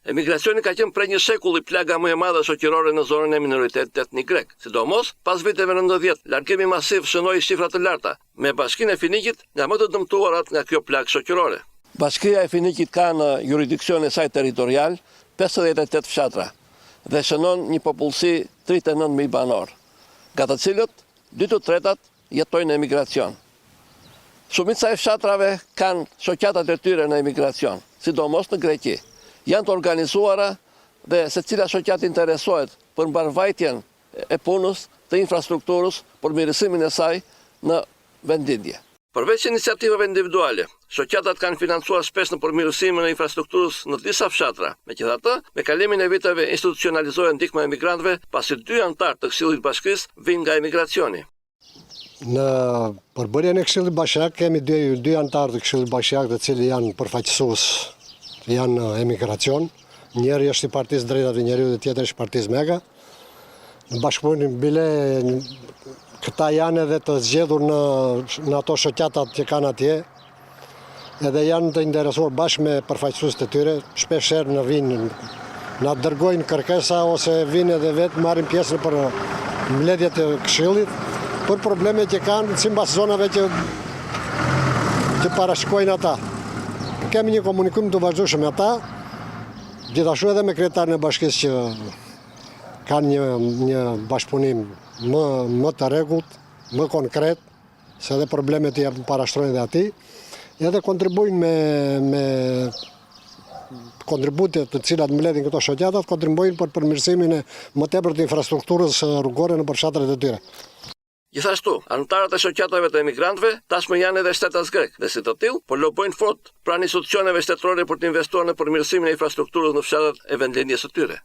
Emigracioni ka qenë prej një shekulli plaga më e madhe shoqërore në zonën e minoritetit etnik grek. Sidomos, pas viteve 90, largimi masiv shënoi shifra të larta, me Bashkinë e Finikit nga më të dëmtuarat nga kjo plagë shoqërore. Bashkia e Finikit ka në jurisdiksion e saj territorial 58 fshatra dhe shënon një popullsi 39.000 banor, nga të cilët 2/3 jetojnë në emigracion. Shumica e fshatrave kanë shoqatat e tyre në emigracion, sidomos në Greqi. Janë të organizuara dhe secila shoqat interesohet për mbarvajtjen e punës, të infrastrukturës, për mirësimin e saj në vendlindje. Përveç iniciativave individuale, shoqatat kanë financuar shpesh në përmirësimin e infrastrukturës në disa fshatra. Megjithatë, me kalimin e viteve institucionalizohet ndihma e emigrantëve, pasi 2 anëtar të Këshillit të Bashkisë vijnë nga emigracioni. Në përbërjen e Këshillit Bashkiak kemi dy anëtar të Këshillit Bashkiak, të cilë janë përfaqësues, janë në emigracion. Njëri është i Partisë Drejtat e Njeriut dhe tjetri është Partisë Mega. Në bashkëpunim bile këta janë edhe të zgjedhur në ato shoqatat që kanë atje, edhe janë të interesuar bashkë me përfaqësuesit e tyre. Shpesh herë në vinë, na dërgojnë kërkesa ose vinë edhe vetë marrin pjesë për mbledhjet e Këshillit për problemet që kanë sipas zonave që parashikojnë ata. Kemi një komunikim të vazhdueshëm me ata, gjithashtu edhe me kryetarin e bashkisë që kanë një bashkëpunim më të rregullt, më konkret, se edhe problemet i parashtrojnë dhe ati, edhe kontribuojnë me kontributet të cilat mbledhin këto shoqatat, kontribuojnë për përmirësimin e më tepër të infrastrukturës rrugore në fshatrat e tyre. Gjithashtu, anëtarët e shoqatave të emigrantëve tashmë janë edhe shtetas grek dhe si të tillë po lobojnë fort pranë institucioneve shtetërore për të investuar në përmirësimin e infrastrukturës në fshatrat e vendlindjes së tyre.